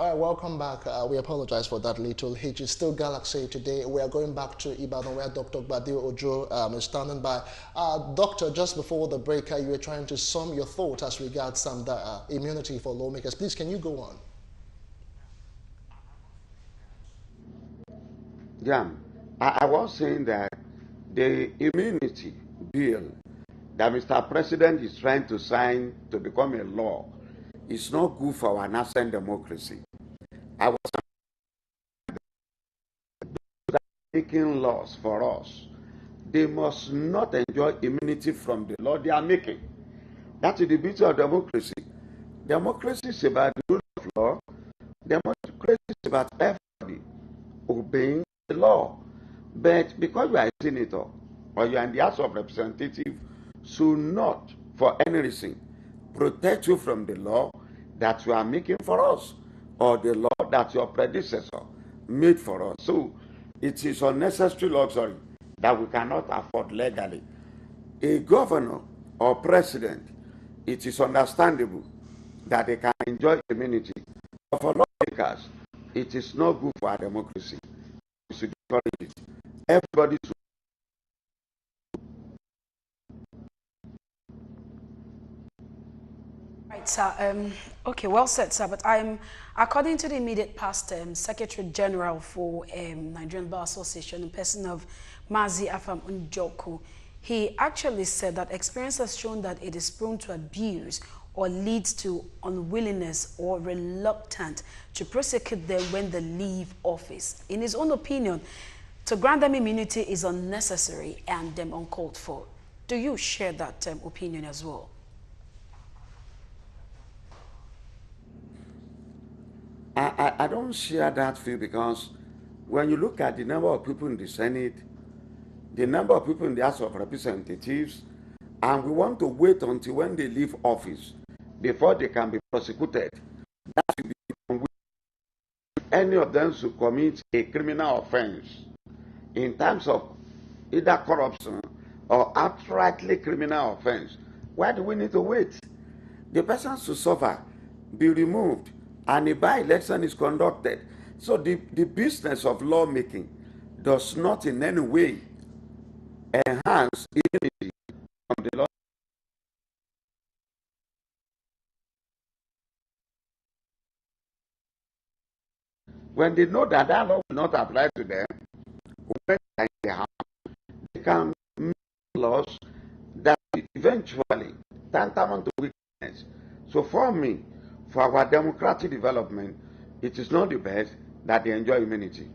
All right, welcome back. We apologize for that little hitch. It's still Galaxy today. We are going back to Ibadan where Dr. Badio Ojo is standing by. Doctor, just before the break, you were trying to sum your thought as regards some immunity for lawmakers. Please, can you go on? Yeah, I was saying that the immunity bill that Mr. President is trying to sign to become a law is not good for our nascent democracy. I was making laws for us. They must not enjoy immunity from the law they are making. That is the beauty of democracy. Democracy is about the rule of law. Democracy is about everybody obeying the law. But because you are a senator or you are in the House of Representatives, should not, for any reason, protect you from the law that you are making for us or the law that your predecessor made for us. So it is unnecessary luxury that we cannot afford legally. A governor or president, it is understandable that they can enjoy immunity. But for lawmakers, it is not good for our democracy. We should encourage it. Everybody should. Right, sir. Okay, well said, sir. But according to the immediate past Secretary General for Nigerian Bar Association, in person of Mazi Afam Njoku, he actually said that experience has shown that it is prone to abuse or leads to unwillingness or reluctant to prosecute them when they leave office. In his own opinion, to grant them immunity is unnecessary and uncalled for. Do you share that opinion as well? I don't share that view because when you look at the number of people in the Senate, the number of people in the House of Representatives, and we want to wait until when they leave office before they can be prosecuted. That should be any of them should commit a criminal offense in terms of either corruption or outrightly criminal offense. Why do we need to wait? The person should suffer, be removed, and a by-election is conducted. So the business of lawmaking does not in any way enhance immunity from the law. When they know that that law will not apply to them, when they are in the house, they can make laws that eventually tantamount to wickedness. So for me, for our democratic development, it is not the best that they enjoy immunity.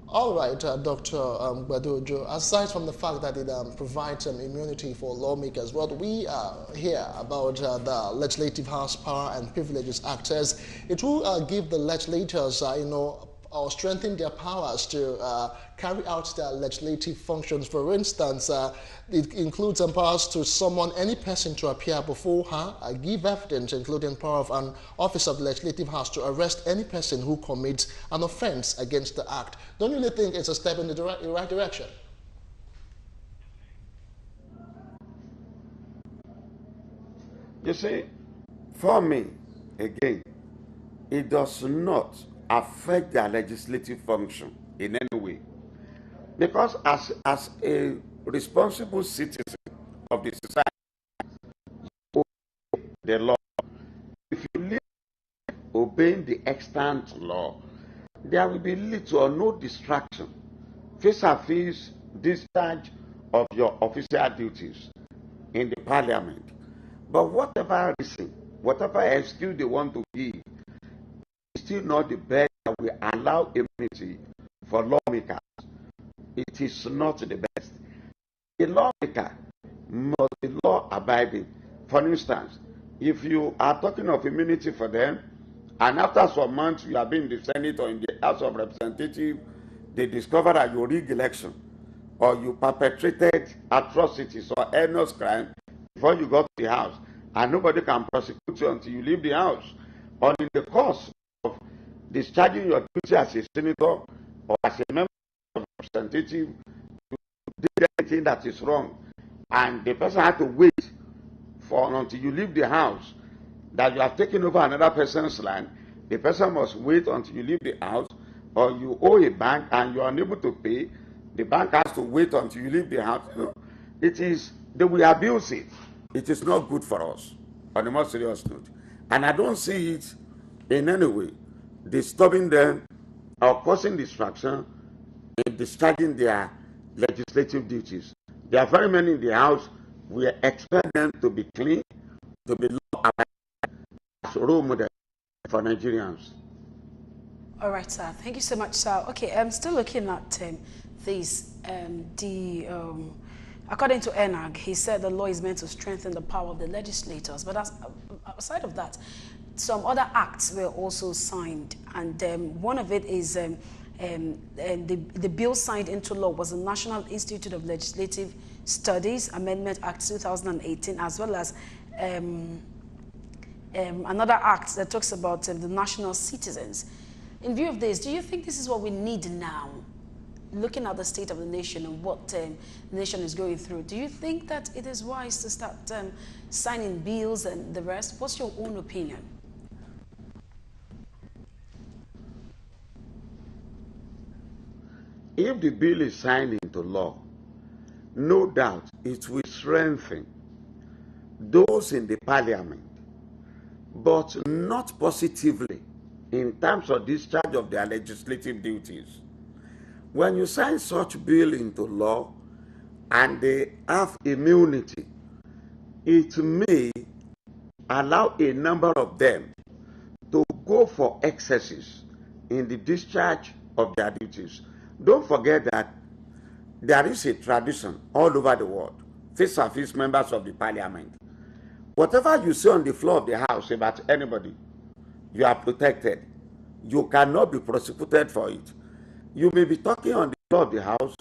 All right, Dr. Badojo, aside from the fact that it provides immunity for lawmakers, what we hear about the Legislative House Power and Privileges Act says it will give the legislators, or strengthen their powers to carry out their legislative functions. For instance, it includes powers to summon any person to appear before her, give evidence, including power of an officer of the Legislative House to arrest any person who commits an offense against the Act. Don't you really think it's a step in the right direction? You see, for me, again, it does not affect their legislative function in any way. Because as a responsible citizen of the society, you obey the law. If you live obeying the extant law, there will be little or no distraction vis-a-vis discharge of your official duties in the parliament. But whatever reason, whatever excuse they want to give, still not the best that we allow immunity for lawmakers. It is not the best. A lawmaker must be law abiding. For instance, if you are talking of immunity for them, and after some months you have been in the Senate or in the House of Representatives, they discover that you rigged election or you perpetrated atrocities or heinous crime before you got to the House, and nobody can prosecute you until you leave the House. Or in the course of discharging your duty as a senator or as a member of a representative, you did anything that is wrong, and the person had to wait for until you leave the house, that you have taken over another person's land, The person must wait until you leave the house, or you owe a bank and you are unable to pay. The bank has to wait until you leave the house. No, it is, they will abuse it. It is not good for us, on a more serious note. And I don't see it in any way disturbing them or causing distraction in discharging their legislative duties. There are very many in the house. We expect them to be clean, to be law-abiding, as role models for Nigerians. All right, sir. Thank you so much, sir. Okay, I'm still looking at this. According to ENAG, he said the law is meant to strengthen the power of the legislators. But aside of that, some other acts were also signed, and one of it is the bill signed into law was the National Institute of Legislative Studies Amendment Act 2018, as well as another act that talks about the national citizens. In view of this, do you think this is what we need now, looking at the state of the nation and what the nation is going through? Do you think that it is wise to start signing bills and the rest? What's your own opinion? If the bill is signed into law, no doubt it will strengthen those in the parliament, but not positively in terms of discharge of their legislative duties. When you sign such bill into law and they have immunity, it may allow a number of them to go for excesses in the discharge of their duties. Don't forget that there is a tradition all over the world, vis-a-vis members of the parliament. Whatever you say on the floor of the house about anybody, you are protected. You cannot be prosecuted for it. You may be talking on the floor of the house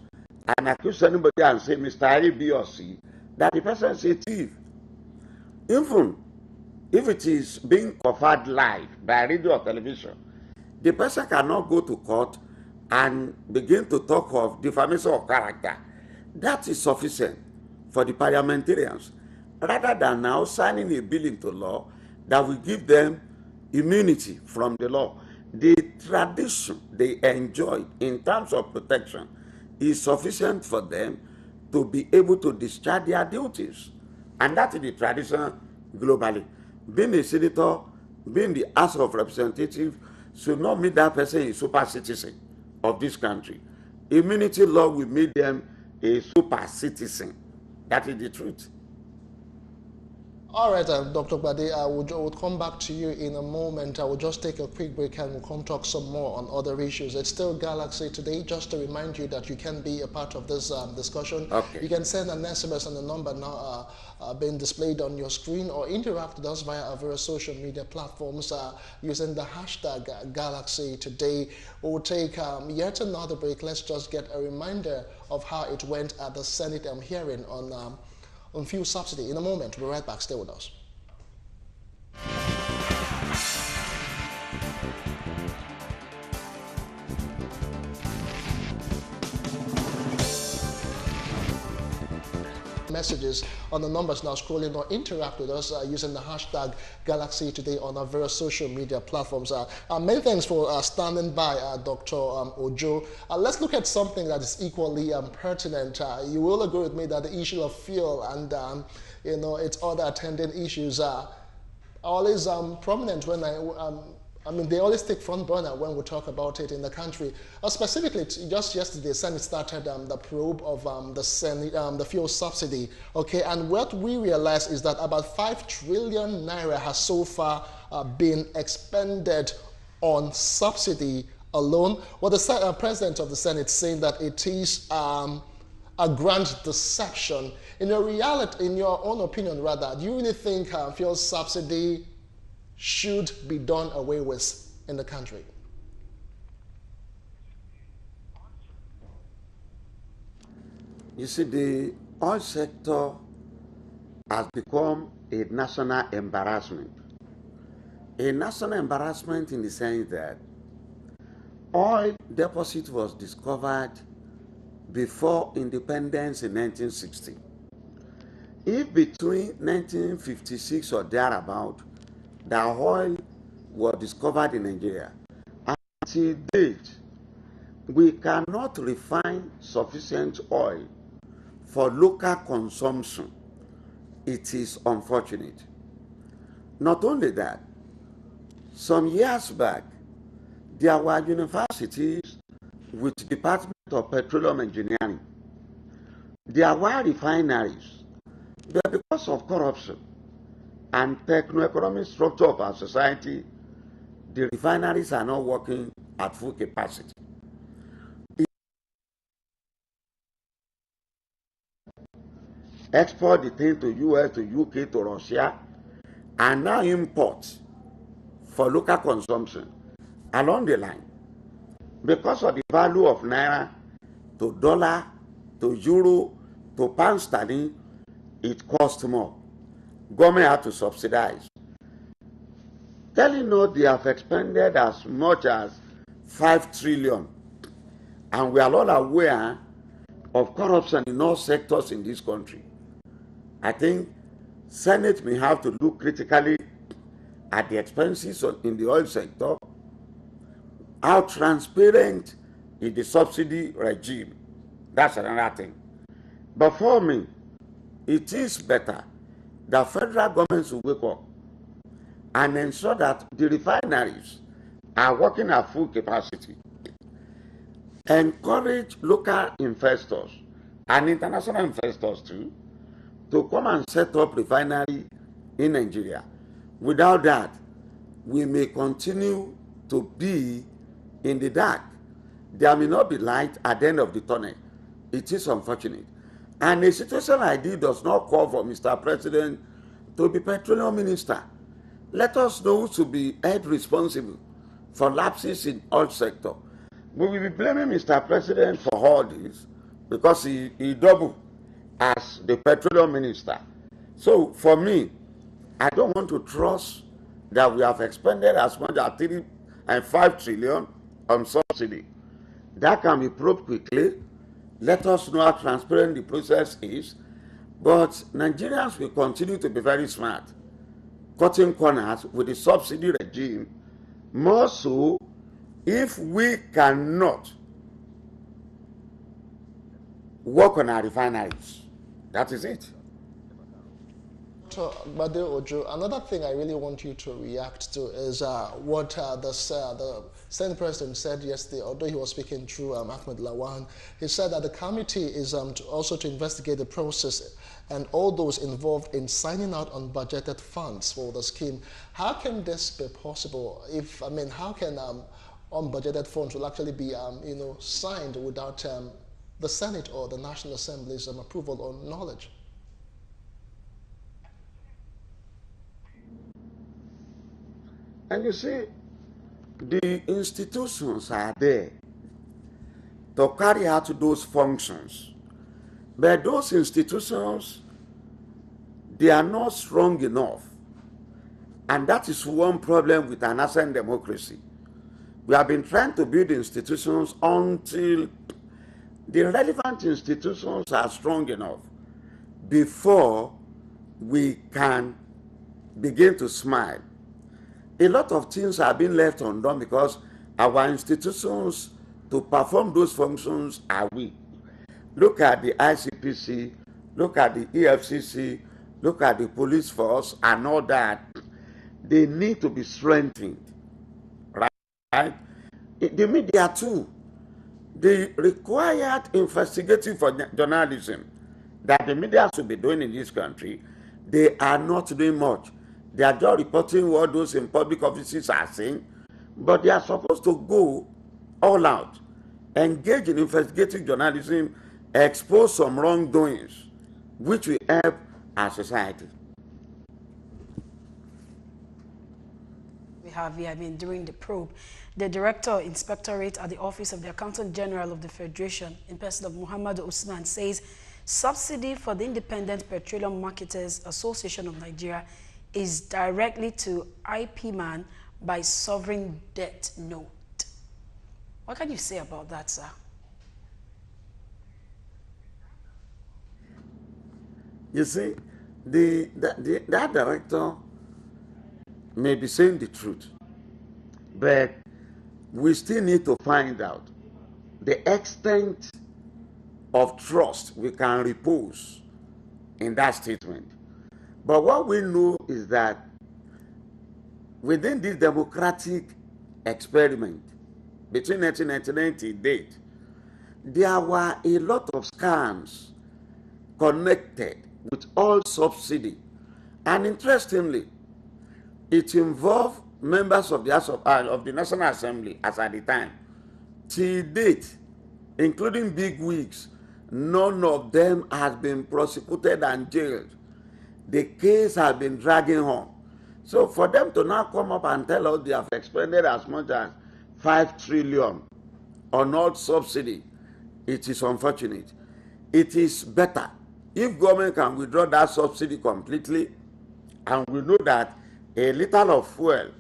and accuse anybody and say, Mr. A, B, or C, that the person is a thief. Even if it is being covered live by radio or television, the person cannot go to court and begin to talk of defamation of character. That is sufficient for the parliamentarians, rather than now signing a bill into law that will give them immunity from the law. The tradition they enjoy in terms of protection is sufficient for them to be able to discharge their duties. And that is the tradition globally. Being a senator, being the House of Representatives, should not make that person a super citizen of this country. Immunity law will make them a super citizen. That is the truth. All right, Dr. Bade, I would come back to you in a moment. I will just take a quick break and we'll come talk some more on other issues. It's still Galaxy today. Just to remind you that you can be a part of this discussion. Okay. You can send an SMS on the number now being displayed on your screen, or interact with us via our various social media platforms using the hashtag Galaxy today. We'll take yet another break. Let's just get a reminder of how it went at the Senate hearing on fuel subsidy. In a moment, we'll be right back. Stay with us. Messages on the numbers now scrolling, or interact with us using the hashtag Galaxy Today on our various social media platforms. Many thanks for standing by, Dr. Ojo. Let's look at something that is equally pertinent. You will agree with me that the issue of fuel and its other attendant issues are always prominent when I mean, they always take front burner when we talk about it in the country. Specifically, just yesterday, Senate started the probe of the fuel subsidy. Okay, and what we realized is that about 5 trillion naira has so far been expended on subsidy alone. Well, the president of the Senate saying that it is a grand deception. In your own opinion, rather, do you really think fuel subsidy should be done away with in the country? You see, the oil sector has become a national embarrassment. A national embarrassment in the sense that oil deposit was discovered before independence in 1960. If between 1956 or thereabout, the oil was discovered in Nigeria. Until date, we cannot refine sufficient oil for local consumption. It is unfortunate. Not only that, some years back, there were universities with Department of Petroleum Engineering. There were refineries, but because of corruption and techno-economic structure of our society, the refineries are not working at full capacity. Export the thing to US, to UK, to Russia, and now import for local consumption along the line. Because of the value of naira to dollar, to euro, to pound sterling, it costs more. Government had to subsidize. Telling us they have expended as much as 5 trillion, and we are all aware of corruption in all sectors in this country. I think Senate may have to look critically at the expenses in the oil sector, how transparent is the subsidy regime. That's another thing. But for me, it is better that federal governments will wake up and ensure that the refineries are working at full capacity. Encourage local investors and international investors too to come and set up refinery in Nigeria. Without that, we may continue to be in the dark. There may not be light at the end of the tunnel. It is unfortunate. And a situation like this does not call for Mr. President to be petroleum minister. Let us know who to be held responsible for lapses in oil sector. We will be blaming Mr. President for all this because he doubled as the petroleum minister. So for me, I don't want to trust that we have expended as much as 3 and 5 trillion on subsidy. That can be probed quickly. Let us know how transparent the process is. But Nigerians will continue to be very smart, cutting corners with the subsidy regime, more so if we cannot work on our refineries. That is it. So, Bade Ojo, another thing I really want you to react to is what the Senate President said yesterday, although he was speaking through Ahmed Lawan. He said that the committee is also to investigate the process and all those involved in signing out unbudgeted funds for the scheme. How can this be possible? How can unbudgeted funds will actually be signed without the Senate or the National Assembly's approval or knowledge? And you see, the institutions are there to carry out those functions. But those institutions, they are not strong enough. And that is one problem with an nascent democracy. We have been trying to build institutions until the relevant institutions are strong enough before we can begin to smile. A lot of things have been left undone because our institutions to perform those functions are weak. Look at the ICPC, look at the EFCC, look at the police force and all that. They need to be strengthened, right? The media too. The required investigative journalism that the media should be doing in this country, they are not doing much. They are just reporting what those in public offices are saying, but they are supposed to go all out, engage in investigative journalism, expose some wrongdoings, which will help our society. We have been doing the probe. The Director Inspectorate at the Office of the Accountant General of the Federation, in person of Muhammad Usman, says subsidy for the Independent Petroleum Marketers Association of Nigeria is directly to IPMAN by sovereign debt note. What can you say about that, sir? You see, that director may be saying the truth, But we still need to find out the extent of trust we can repose in that statement. But what we know is that within this democratic experiment between 1999 to date, there were a lot of scams connected with all subsidy. And interestingly, it involved members of the of the National Assembly as at the time. Till date, including big wigs, none of them has been prosecuted and jailed. The case has been dragging on. So for them to now come up and tell us they have expended as much as 5 trillion on all subsidy, it is unfortunate. It is better if government can withdraw that subsidy completely, and we know that a liter of fuel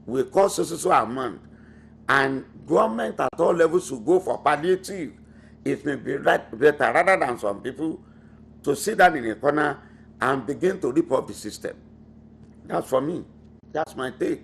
will cost so amount, and government at all levels will go for palliative. It may be better rather than some people to sit down in a corner and begin to rip off the system. That's for me. That's my take.